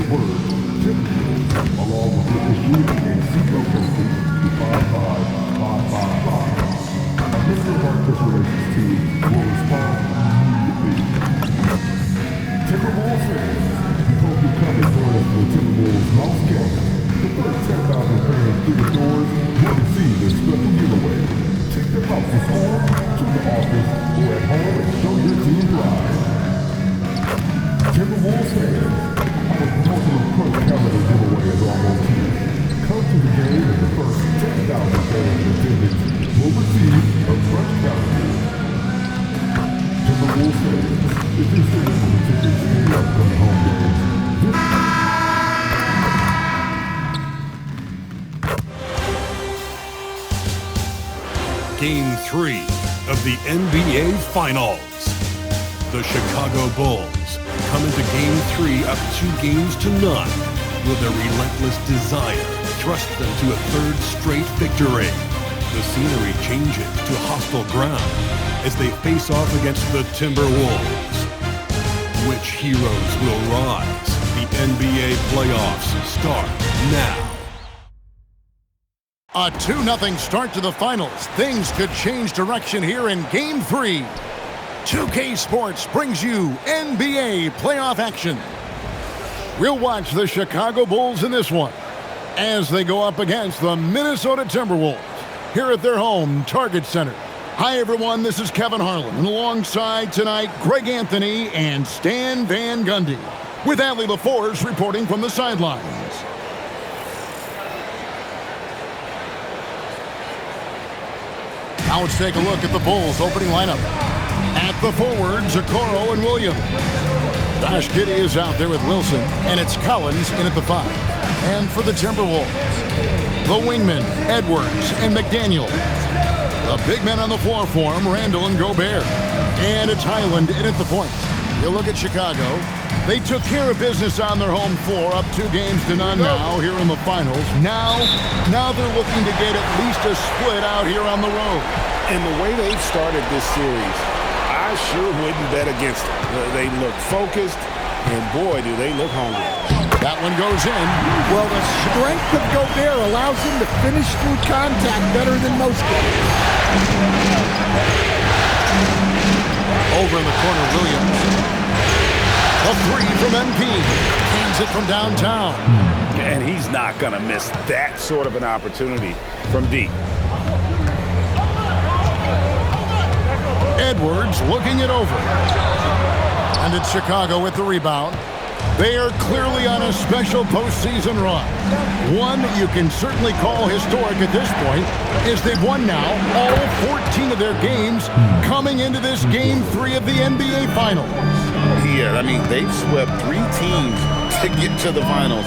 word, Timberwolves, along with your issue and seat location to 55555. A member of our press relations team will respond immediately. Timberwolves fans, we hope you come and join us for Timberwolves House Game. The first 10,000 fans through the doors will receive a special giveaway. Take the houses home, to the office, or at home and show your team pride. Timberwolves fans, our promotional crunch calendar giveaway is almost here. Come to the game and the first 10,000 fans in attendance will receive a crunch calendar. Timberwolves fans, if you're still able to tickets to the upcoming home games, Game 3 of the NBA Finals. The Chicago Bulls come into Game 3 up 2-0. Will their relentless desire thrust them to a third straight victory? The scenery changes to hostile ground as they face off against the Timberwolves. Which heroes will rise? The NBA playoffs start now. A 2-0 start to the finals. Things could change direction here in Game 3. 2K Sports brings you NBA playoff action. We'll watch the Chicago Bulls in this one as they go up against the Minnesota Timberwolves here at their home Target Center. Hi, everyone. This is Kevin Harlan, and alongside tonight, Greg Anthony and Stan Van Gundy, with Allie LaForce reporting from the sidelines. Now let's take a look at the Bulls' opening lineup. At the forwards, Okoro and Williams. Josh Giddey is out there with Wilson, and it's Collins in at the 5. And for the Timberwolves, the wingmen, Edwards and McDaniel. The big men on the floor for him, Randall and Gobert. And it's Highland in at the point. You look at Chicago. They took care of business on their home floor, up 2-0 now here in the finals. Now they're looking to get at least a split out here on the road. And the way they've started this series, I sure wouldn't bet against them. They look focused, and boy, do they look hungry. That one goes in. Well, the strength of Gobert allows him to finish through contact better than most guys. Over in the corner, Williams. A 3 from MP. Hands it from downtown. And he's not going to miss that sort of an opportunity from deep. Edwards looking it over. And it's Chicago with the rebound. They are clearly on a special postseason run. One you can certainly call historic at this point, as they've won now all 14 of their games coming into this Game 3 of the NBA Finals. Yeah, I mean, they've swept 3 teams to get to the finals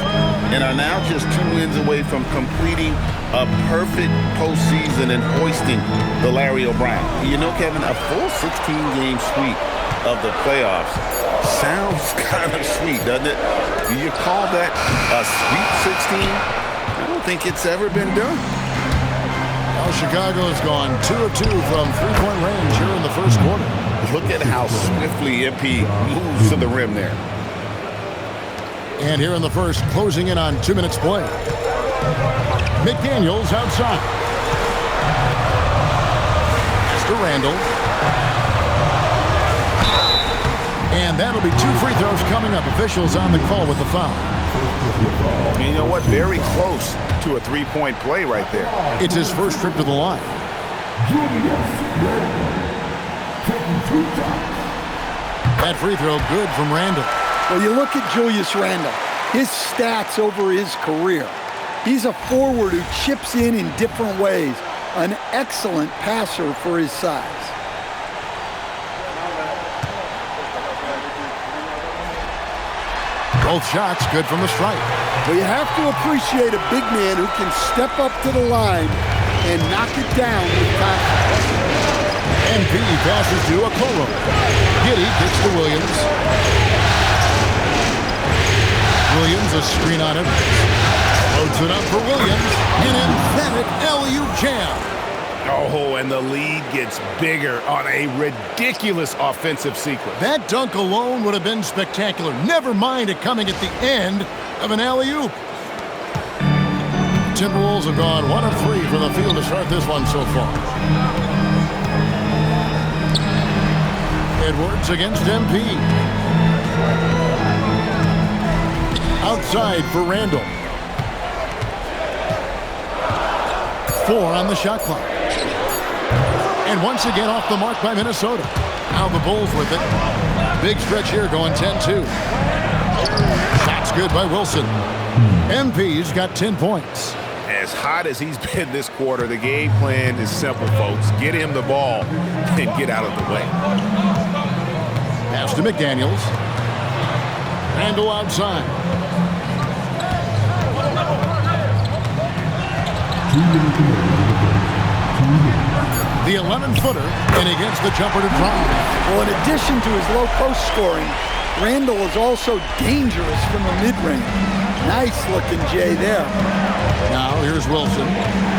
and are now just 2 wins away from completing a perfect postseason and hoisting the Larry O'Brien. You know, Kevin, a full 16-game sweep of the playoffs sounds kind of sweet, doesn't it? Do you call that a sweet 16? I don't think it's ever been done. Well, Chicago's gone 2 of 2 from three-point range here in the first quarter. Look at how swiftly MP moves to the rim there. And here in the first, closing in on 2 minutes play. McDaniels outside. Mr. Randall. And that'll be 2 free throws coming up. Officials on the call with the foul. You know what? Very close to a 3-point play right there. It's his first trip to the line. That free throw good from Randall. Well, you look at Julius Randle, his stats over his career. He's a forward who chips in different ways. An excellent passer for his size. Both shots good from the stripe. Well, you have to appreciate a big man who can step up to the line and knock it down with confidence. MP passes to Okoro. Giddey kicks to Williams. Williams a screen on him. Loads it up for Williams. An emphatic alley-oop jam. Oh, and the lead gets bigger on a ridiculous offensive sequence. That dunk alone would have been spectacular. Never mind it coming at the end of an alley-oop. Timberwolves have gone 1 of 3 from the field to start this one so far. Edwards against MP. Outside for Randall. 4 on the shot clock. And once again off the mark by Minnesota. Now the Bulls with it. Big stretch here going 10-2. Shot's good by Wilson. MP's got 10 points. As hot as he's been this quarter, the game plan is simple, folks. Get him the ball and get out of the way. Pass to McDaniels. Randall outside. The 11-footer, and he gets the jumper to drive. Well, in addition to his low post scoring, Randall is also dangerous from the mid-range. Nice looking Jay there. Now here's Wilson.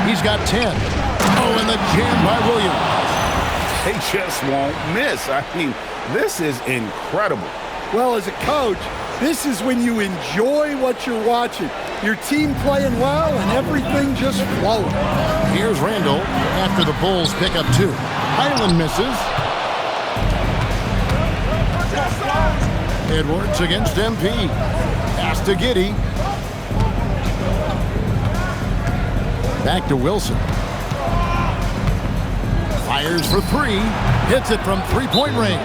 He's got 10. Oh, and the jam by Williams. They just won't miss. I mean, this is incredible. Well, as a coach, this is when you enjoy what you're watching. Your team playing well and everything just flowing. Here's Randall after the Bulls pick up 2. Highland misses. Edwards against MP. Pass to Giddey. Back to Wilson. Fires for 3. Hits it from three-point range.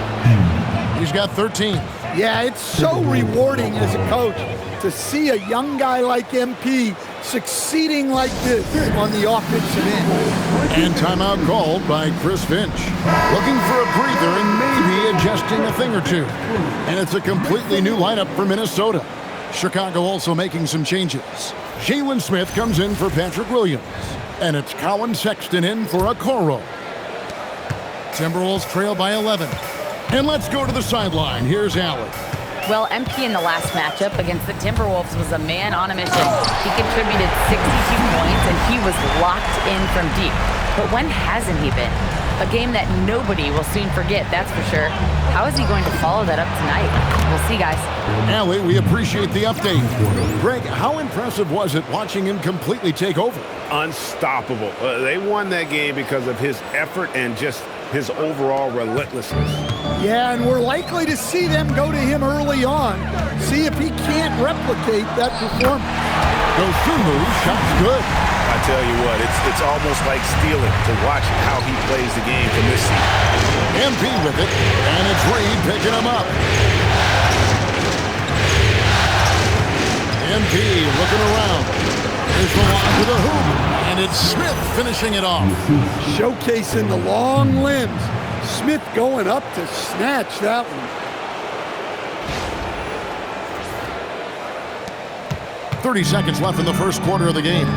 He's got 13. Yeah, it's so rewarding as a coach to see a young guy like MP succeeding like this on the offensive end. And timeout called by Chris Finch. Looking for a breather and maybe adjusting a thing or two. And it's a completely new lineup for Minnesota. Chicago also making some changes. Jalen Smith comes in for Patrick Williams. And it's Colin Sexton in for Okoro. Timberwolves trail by 11. And let's go to the sideline. Here's Allen. Well, MP in the last matchup against the Timberwolves was a man on a mission. He contributed 62 points, and he was locked in from deep. But when hasn't he been? A game that nobody will soon forget, that's for sure. How is he going to follow that up tonight? We'll see, guys. Allie, we appreciate the update. Greg, how impressive was it watching him completely take over? Unstoppable. They won that game because of his effort and just his overall relentlessness. Yeah, and we're likely to see them go to him early on. See if he can't replicate that performance. Dosunmu, shot's good. I tell you what, it's almost like stealing to watch how he plays the game from this seat. MP with it, and it's Reed picking him up. MP looking around. Here's the line to the hoop, and it's Smith finishing it off. Showcasing the long limbs. Smith going up to snatch that one. 30 seconds left in the first quarter of the game.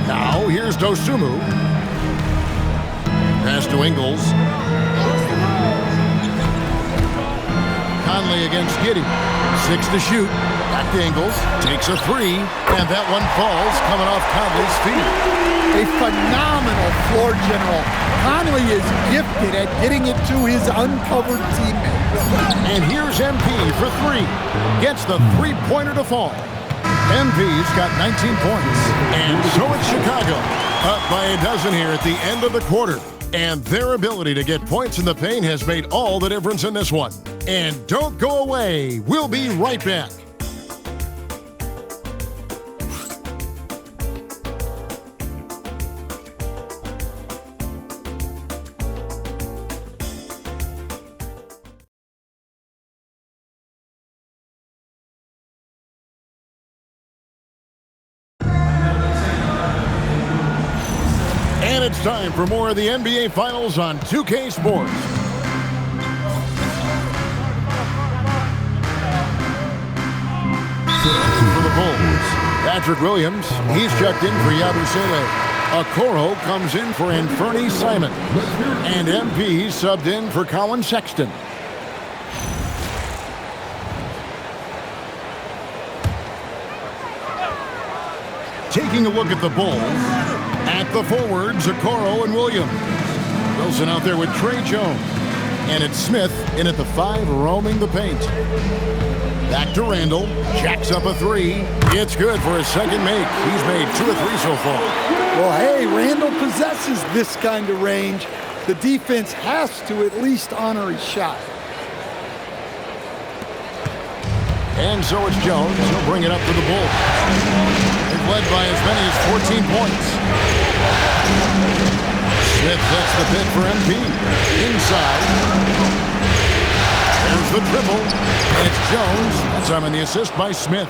Now, here's Dosunmu. Pass to Ingles. Conley against Giddey. 6 to shoot. Back to Ingles. Takes a 3. And that one falls coming off Conley's feet. A phenomenal floor general. Conley is gifted at getting it to his uncovered teammates. And here's MP for 3. Gets the three-pointer to fall. MP's got 19 points. And so it's Chicago. Up by a dozen here at the end of the quarter. And their ability to get points in the paint has made all the difference in this one. And don't go away. We'll be right back. And it's time for more of the NBA Finals on 2K Sports. For the Bulls, Patrick Williams, he's checked in for Yabusele. Okoro comes in for Anthony Simon. And MP subbed in for Colin Sexton. Taking a look at the Bulls. At the forwards, Okoro and Williams. Wilson out there with Trey Jones. And it's Smith in at the 5, roaming the paint. Back to Randall. Jacks up a 3. It's good for his second make. He's made 2 of 3 so far. Well, hey, Randall possesses this kind of range. The defense has to at least honor his shot. And so it's Jones. He'll bring it up to the Bulls. They've led by as many as 14 points. Smith gets the pick for MP. Inside. There's the triple. And it's Jones. That's on the assist by Smith.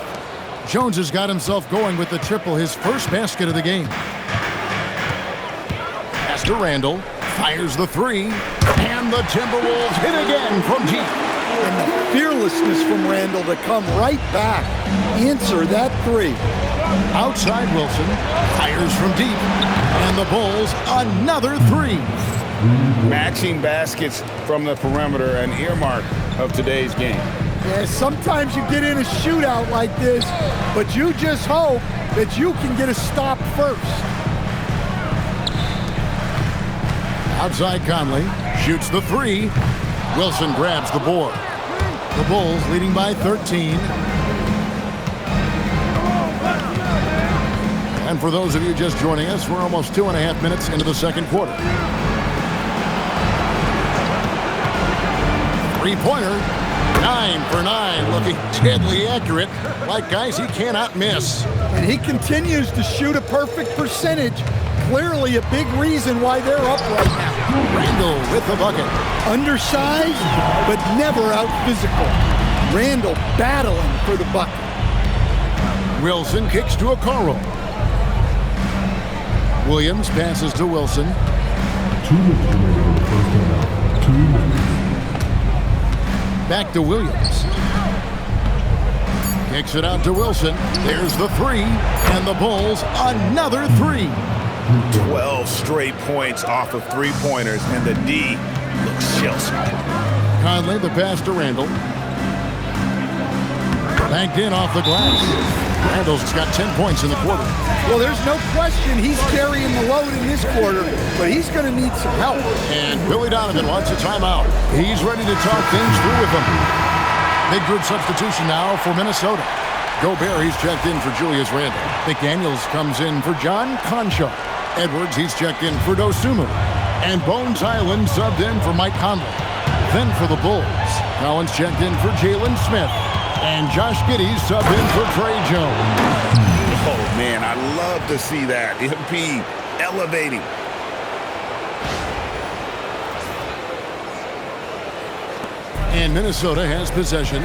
Jones has got himself going with the triple, his first basket of the game. Pass to Randall. Fires the 3. And the Timberwolves hit again from deep. And the fearlessness from Randall to come right back. Answer that 3. Outside Wilson. Fires from deep. And the Bulls, another 3. Matching baskets from the perimeter, an earmark of today's game. Yeah, sometimes you get in a shootout like this, but you just hope that you can get a stop first. Outside Conley. Shoots the 3. Wilson grabs the board. The Bulls leading by 13. And for those of you just joining us, we're almost 2.5 minutes into the second quarter. Three-pointer. 9 for 9. Looking deadly accurate. Like guys he cannot miss. And he continues to shoot a perfect percentage. Clearly a big reason why they're up right now. Randall with the bucket. Undersized, but never out physical. Randall battling for the bucket. Wilson kicks to Okoro. Williams passes to Wilson. 2 minutes remaining in the first half. 2 minutes. Back to Williams. Kicks it out to Wilson. There's the 3. And the Bulls, another 3. 12 straight points off of three-pointers, and the D looks shell-shocked. Conley, the pass to Randall. Banked in off the glass. Randall's got 10 points in the quarter. Well, there's no question he's carrying the load in this quarter, but he's going to need some help. And Billy Donovan wants a timeout. He's ready to talk things through with them. Big group substitution now for Minnesota. Gobert, he's checked in for Julius Randle. McDaniels comes in for John Conchar. Edwards, he's checked in for Dosunmu. And Bones Island subbed in for Mike Conley. Then for the Bulls, Collins checked in for Jalen Smith. And Josh Giddey subbed in for Trey Jones. Oh, man, I love to see that. MP elevating. And Minnesota has possession.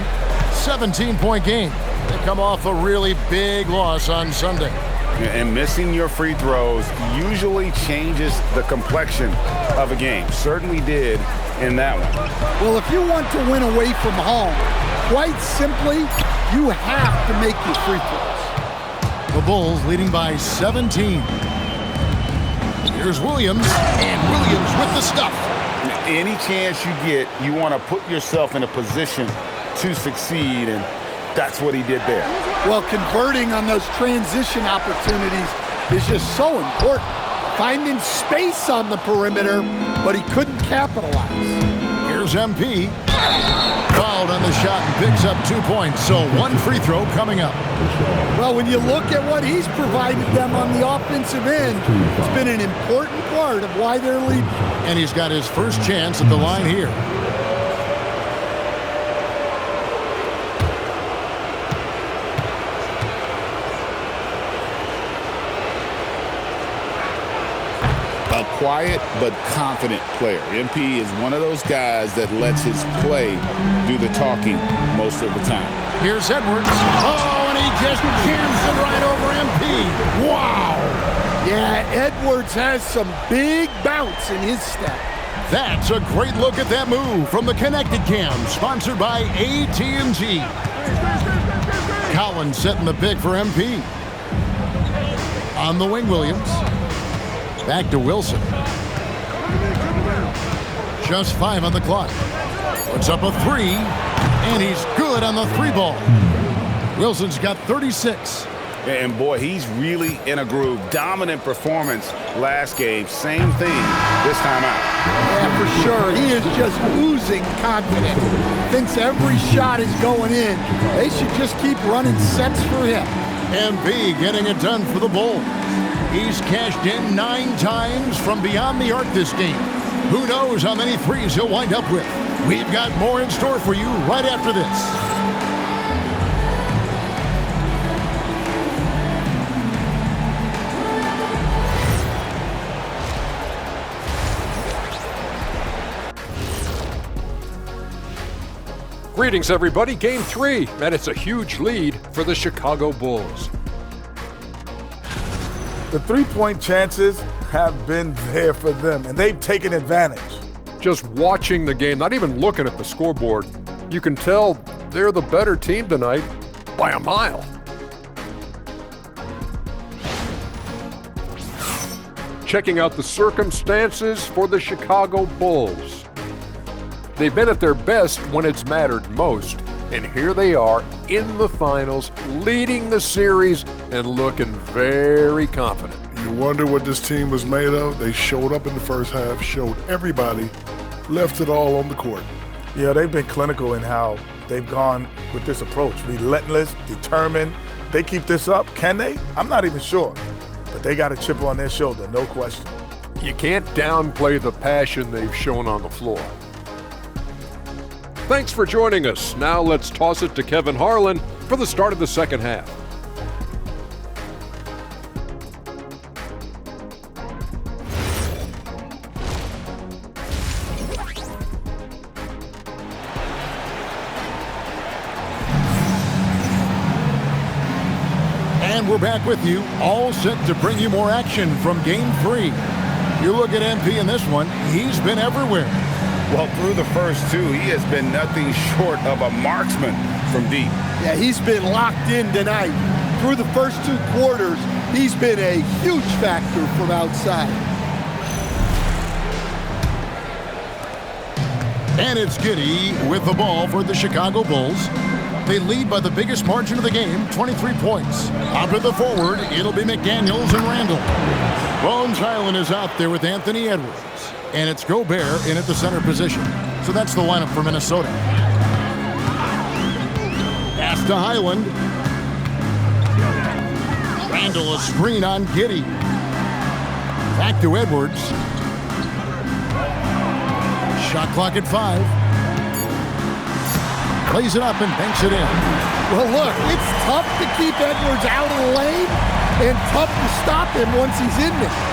17-point game. They come off a really big loss on Sunday. And missing your free throws usually changes the complexion of a game. Certainly did in that one. Well, if you want to win away from home, quite simply, you have to make your free throws. The Bulls leading by 17. Here's Williams, and Williams with the stuff. Any chance you get, you want to put yourself in a position to succeed, and that's what he did there. Well, converting on those transition opportunities is just so important. Finding space on the perimeter, but he couldn't capitalize. Here's MP. Fouled on the shot and picks up 2 points, so one free throw coming up. Well, when you look at what he's provided them on the offensive end, it's been an important part of why they're leading. And he's got his first chance at the line here. A quiet but confident player. MP is one of those guys that lets his play do the talking most of the time. Here's Edwards. Oh, and he just jams it right over MP. Wow! Yeah, Edwards has some big bounce in his step. That's a great look at that move from the Connected Cam, sponsored by AT&T. Collins setting the pick for MP. On the wing, Williams. Back to Wilson. Just 5 on the clock. Puts up a 3, and he's good on the 3 ball. Wilson's got 36. And boy, he's really in a groove. Dominant performance last game. Same thing this time out. Yeah, for sure. He is just oozing confidence. Thinks every shot is going in. They should just keep running sets for him. MP getting it done for the Bulls. He's cashed in 9 times from beyond the arc this game. Who knows how many threes he'll wind up with. We've got more in store for you right after this. Greetings, everybody. Game 3, and it's a huge lead for the Chicago Bulls. The three-point chances have been there for them, and they've taken advantage. Just watching the game, not even looking at the scoreboard, you can tell they're the better team tonight by a mile. Checking out the circumstances for the Chicago Bulls. They've been at their best when it's mattered most, and here they are in the finals, leading the series and looking very confident. You wonder what this team was made of? They showed up in the first half, showed everybody, left it all on the court. Yeah, they've been clinical in how they've gone with this approach. Relentless, determined. They keep this up. Can they? I'm not even sure. But they got a chip on their shoulder, no question. You can't downplay the passion they've shown on the floor. Thanks for joining us. Now let's toss it to Kevin Harlan for the start of the second half. And we're back with you, all set to bring you more action from Game 3. You look at MP in this one, he's been everywhere. Well, through the first 2, he has been nothing short of a marksman from deep. Yeah, he's been locked in tonight. Through the first 2 quarters, he's been a huge factor from outside. And it's Giddey with the ball for the Chicago Bulls. They lead by the biggest margin of the game, 23 points. Up at the forward, it'll be McDaniels and Randall. Bones Hyland is out there with Anthony Edwards. And it's Gobert in at the center position. So that's the lineup for Minnesota. Pass to Hyland. Randall a screen on Giddey. Back to Edwards. Shot clock at 5. Plays it up and banks it in. Well, look, it's tough to keep Edwards out of the lane and tough to stop him once he's in there.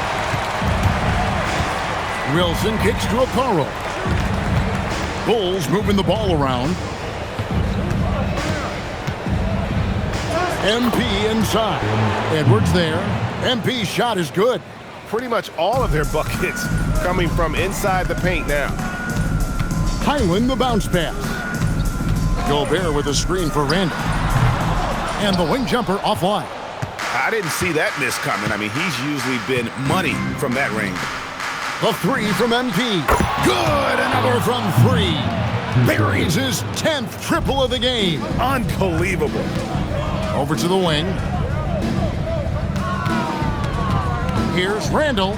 Wilson kicks to Okoro. Bulls moving the ball around. MP inside. Edwards there. MP's shot is good. Pretty much all of their buckets coming from inside the paint now. Hyland the bounce pass. Gobert with a screen for Randall. And the wing jumper offline. I didn't see that miss coming. I mean, he's usually been money from that range. The 3 from MP. Good! Another from 3. Buries his 10th triple of the game. Unbelievable. Over to the wing. Here's Randall.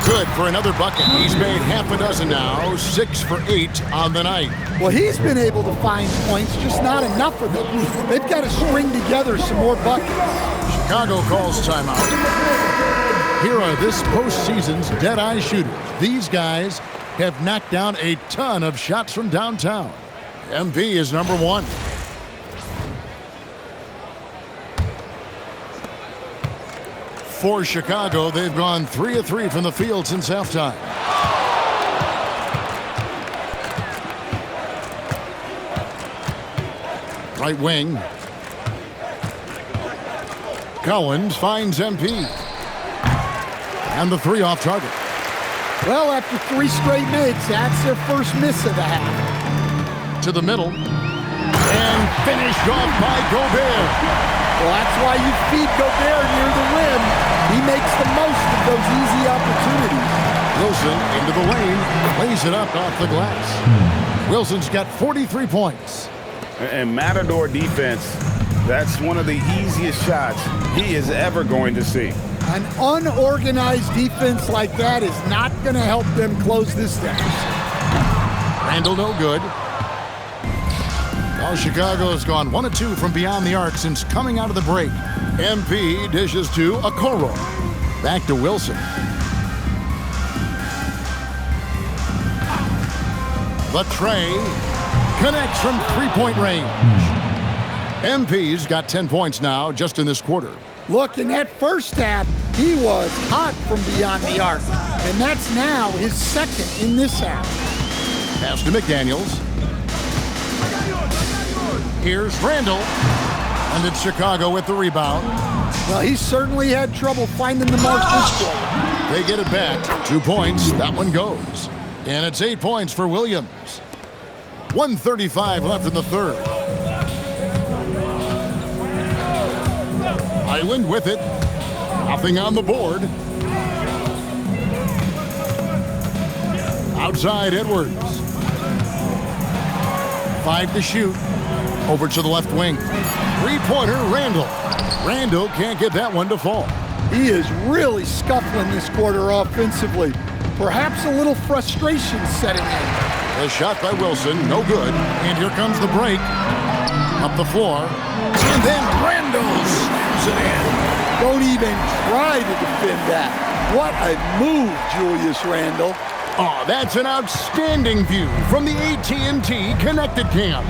Good for another bucket. He's made half a dozen now. 6 for 8 on the night. Well, he's been able to find points, just not enough of them. They've got to string together some more buckets. Chicago calls timeout. Here are this postseason's dead-eye shooters. These guys have knocked down a ton of shots from downtown. MP is number 1. For Chicago, they've gone 3 of 3 from the field since halftime. Right wing. Collins finds MP. And the 3 off target. Well, after 3 straight makes, that's their first miss of the half. To the middle. And finished off by Gobert. Well, that's why you feed Gobert near the rim. He makes the most of those easy opportunities. Wilson into the lane. Plays it up off the glass. Wilson's got 43 points. And Matador defense That's one of the easiest shots he is ever going to see. An unorganized defense like that is not going to help them close this down. Randall no good. Now Chicago has gone 1 of 2 from beyond the arc since coming out of the break. MP dishes to Okoro. Back to Wilson. Latre connects from three-point range. MP's got 10 points now just in this quarter. Look, in that first half, he was hot from beyond the arc. And that's now his second in this half. Pass to McDaniels. Here's Randall. And it's Chicago with the rebound. Well, he certainly had trouble finding the mark this quarter. They get it back. 2 points. That one goes. And it's 8 points for Williams. 1:35 left in the third. Highland with it. Nothing on the board. Outside Edwards. 5 to shoot. Over to the left wing. Three-pointer Randall. Randall can't get that one to fall. He is really scuffling this quarter offensively. Perhaps a little frustration setting in. A shot by Wilson, no good. And here comes the break. Up the floor. And then Randall slams it in. Don't even try to defend that. What a move, Julius Randle. Oh, that's an outstanding view from the AT&T Connected Cam.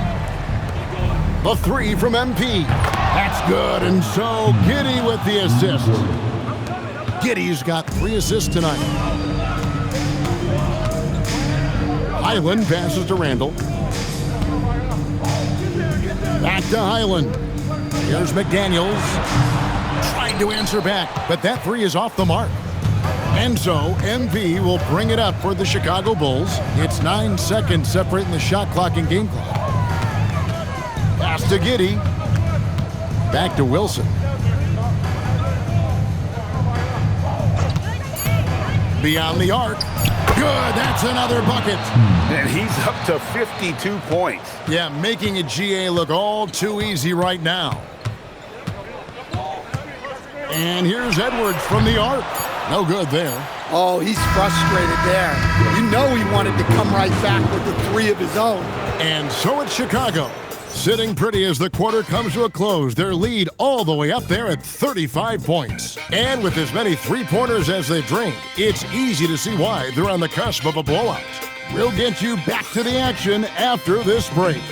The three from MP. That's good, and so Giddey with the assist. Giddey's got 3 assists tonight. Highland passes to Randall. Back to Highland. Here's McDaniels. Trying to answer back, but that 3 is off the mark. And so MP will bring it up for the Chicago Bulls. It's 9 seconds separating the shot clock and game clock. Pass to Giddey. Back to Wilson. Beyond the arc. Good, that's another bucket. And he's up to 52 points. Yeah, making a GA look all too easy right now. And here's Edwards from the arc. No good there. Oh, he's frustrated there. You know he wanted to come right back with the 3 of his own. And so it's Chicago. Sitting pretty as the quarter comes to a close. Their lead all the way up there at 35 points. And with as many three-pointers as they've drained, it's easy to see why they're on the cusp of a blowout. We'll get you back to the action after this break.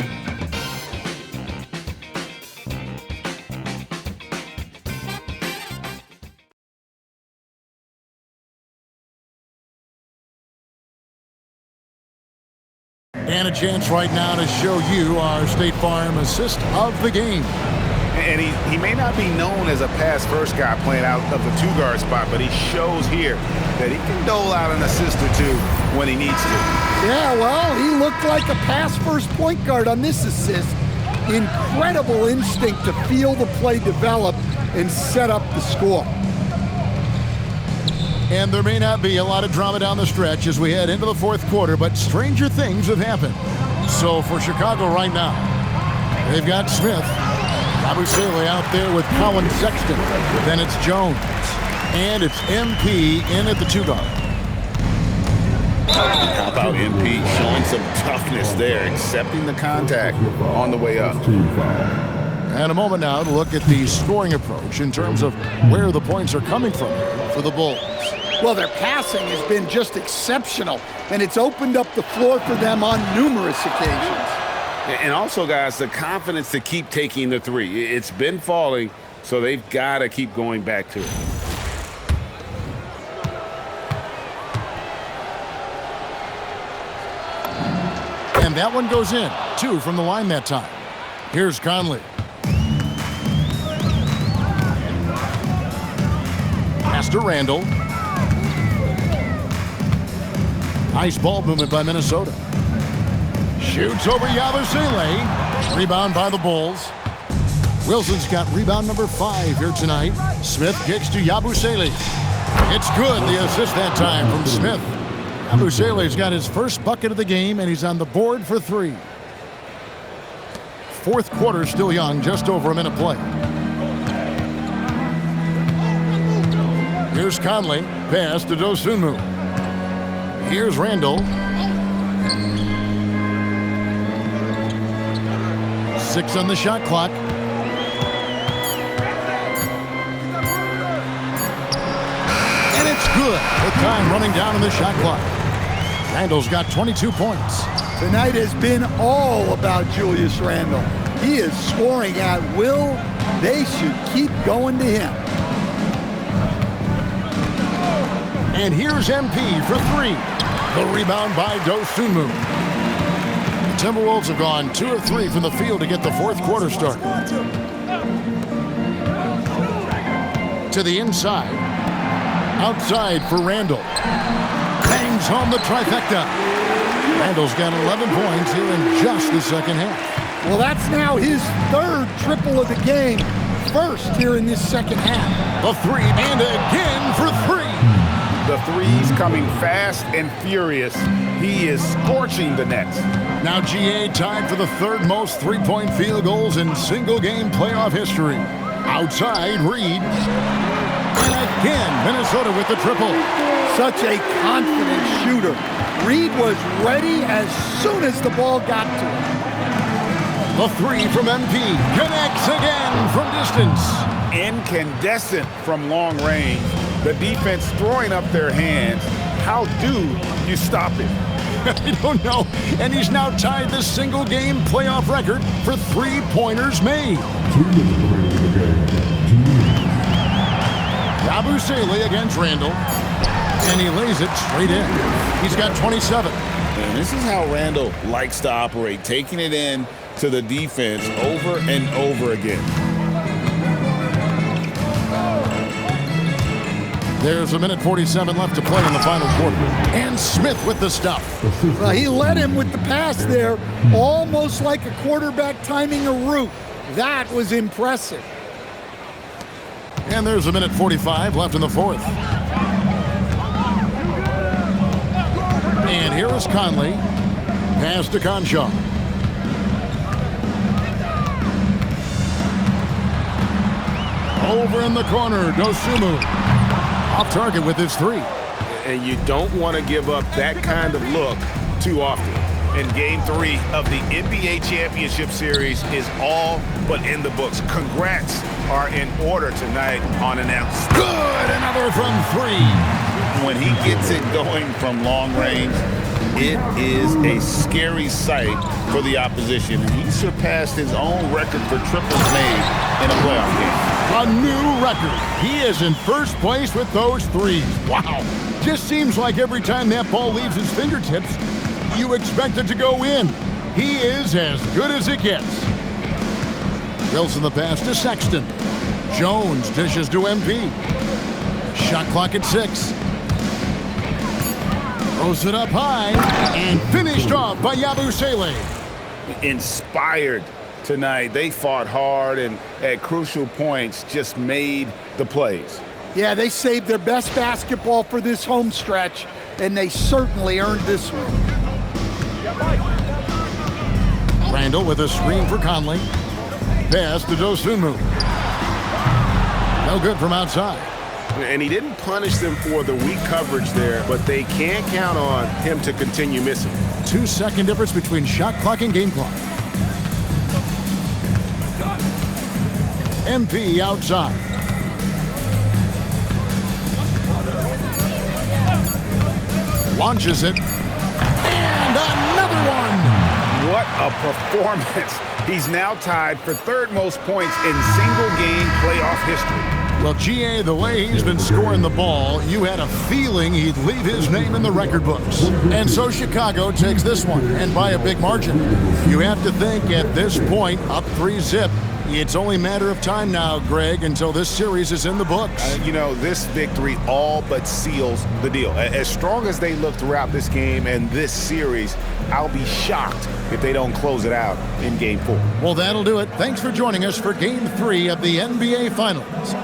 And a chance right now to show you our State Farm assist of the game. And he may not be known as a pass-first guy playing out of the 2-guard spot, but he shows here that he can dole out an assist or 2 when he needs to. Yeah, well, he looked like a pass-first point guard on this assist. Incredible instinct to feel the play develop and set up the score. And there may not be a lot of drama down the stretch as we head into the fourth quarter, but stranger things have happened. So for Chicago right now, they've got Smith, Yabusele out there with Colin Sexton. Then it's Jones. And it's MP in at the 2-guard. How about MP showing some toughness there, accepting the contact on the way up. And a moment now to look at the scoring approach in terms of where the points are coming from for the Bulls. Well, their passing has been just exceptional, and it's opened up the floor for them on numerous occasions. And also, guys, the confidence to keep taking the 3. It's been falling, so they've got to keep going back to it. And that one goes in. 2 from the line that time. Here's Conley. Pass to Randall. Nice ball movement by Minnesota. Shoots over Yabusele. Rebound by the Bulls. Wilson's got rebound number 5 here tonight. Smith kicks to Yabusele. It's good, the assist that time from Smith. Yabusele's got his first bucket of the game, and he's on the board for 3. fourth quarter still young, just over a minute play. Here's Conley, pass to Dosunmu. Here's Randall. 6 on the shot clock. And it's good with time running down on the shot clock. Randall's got 22 points. Tonight has been all about Julius Randle. He is scoring at will. They should keep going to him. And here's MP for 3. The rebound by Dosunmu. The Timberwolves have gone 2 of 3 from the field to get the fourth quarter started. To the inside. Outside for Randall. Bangs home the trifecta. Randall's got 11 points here in just the second half. Well, that's now his third triple of the game. First here in this second half. The 3 and again for 3. The threes coming fast and furious. He is scorching the Nets. Now GA tied for the third most three-point field goals in single-game playoff history. Outside, Reed. And again, Minnesota with the triple. Such a confident shooter. Reed was ready as soon as the ball got to him. The 3 from MP connects again from distance. Incandescent from long range. The defense throwing up their hands. How do you stop it? I don't know. And he's now tied the single-game playoff record for three-pointers made. Yabusele against Randall. And he lays it straight in. He's got 27. And this is how Randall likes to operate, taking it in to the defense over and over again. There's 1:47 left to play in the final quarter. And Smith with the stuff. Well, he led him with the pass there, almost like a quarterback timing a route. That was impressive. And there's 1:45 left in the fourth. And here is Conley. Pass to Conchar. Over in the corner, Dosunmu. Off target with his 3. And you don't want to give up that kind of look too often. And Game 3 of the NBA Championship Series is all but in the books. Congrats are in order tonight on announced. Good, another from 3. When he gets it going from long range, it is a scary sight for the opposition. And he surpassed his own record for triples made in a playoff game. A new record. He is in first place with those 3s. Wow. Just seems like every time that ball leaves his fingertips, you expect it to go in. He is as good as it gets. Wilson the pass to Sexton. Jones dishes to MP. Shot clock at 6. Throws it up high and finished off by Yabusele. Inspired tonight. They fought hard and at crucial points just made the plays. Yeah, they saved their best basketball for this home stretch, and they certainly earned this one. Randall with a screen for Conley. Pass to Dosunmu. No good from outside. And he didn't punish them for the weak coverage there, but they can't count on him to continue missing. 2-second difference between shot clock and game clock. MP outside. Launches it. And another one. What a performance. He's now tied for third most points in single-game playoff history. Well, GA, the way he's been scoring the ball, you had a feeling he'd leave his name in the record books. And so Chicago takes this one, and by a big margin. You have to think at this point, up 3-zip, it's only a matter of time now, Greg, until this series is in the books. You know, this victory all but seals the deal. As strong as they look throughout this game and this series, I'll be shocked if they don't close it out in Game 4. Well, that'll do it. Thanks for joining us for Game 3 of the NBA Finals.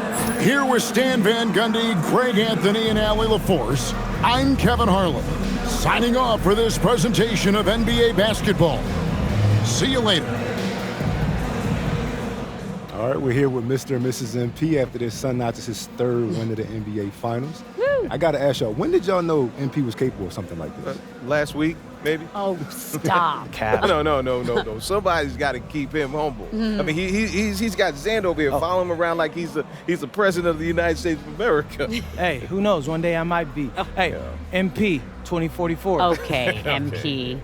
Here with Stan Van Gundy, Greg Anthony, and Allie LaForce, I'm Kevin Harlan, signing off for this presentation of NBA basketball. See you later. All right, we're here with Mr. and Mrs. MP after their son notches his third win of the NBA Finals. Woo! I got to ask y'all, when did y'all know MP was capable of something like this? Last week, maybe? Oh, stop. Cap. No. Somebody's got to keep him humble. I mean, he's got Xander over here following him around like he's the president of the United States of America. Hey, who knows? One day I might be. Hey, MP 2044. Okay, MP.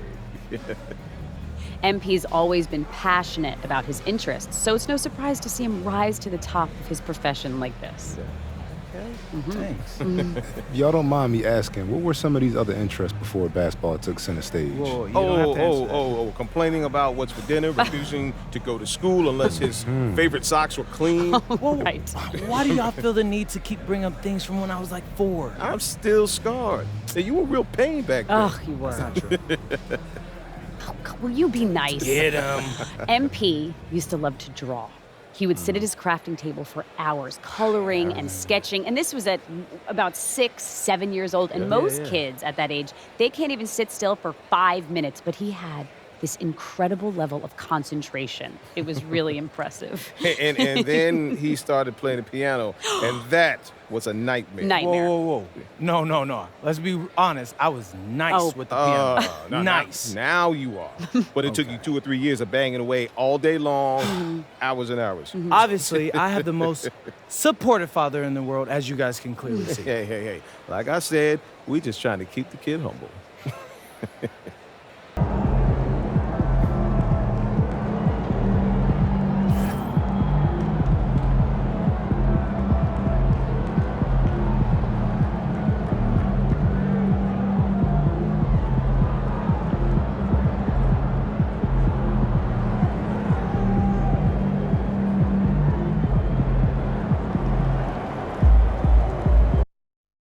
MP's always been passionate about his interests, so it's no surprise to see him rise to the top of his profession like this. Thanks. If y'all don't mind me asking, what were some of these other interests before basketball took center stage? Whoa, you don't have to answer that. Complaining about what's for dinner, refusing to go to school unless his favorite socks were clean. Whoa, Right. Why do y'all feel the need to keep bringing up things from when I was like 4? I'm still scarred. Hey, you were real pain back then. Oh, you were. That's not true. Will you be nice? Get him. MP used to love to draw. He would sit at his crafting table for hours, coloring and sketching. And this was at about 6, 7 years old. And most kids at that age, they can't even sit still for 5 minutes. But he had this incredible level of concentration. It was really impressive. And then he started playing the piano, and that was a nightmare. Nightmare. Whoa. No. Let's be honest. I was nice with the piano. No, nice. Now you are. But it took you 2 or 3 years of banging away all day long, hours and hours. Obviously, I have the most supportive father in the world, as you guys can clearly see. Hey. Like I said, we just trying to keep the kid humble.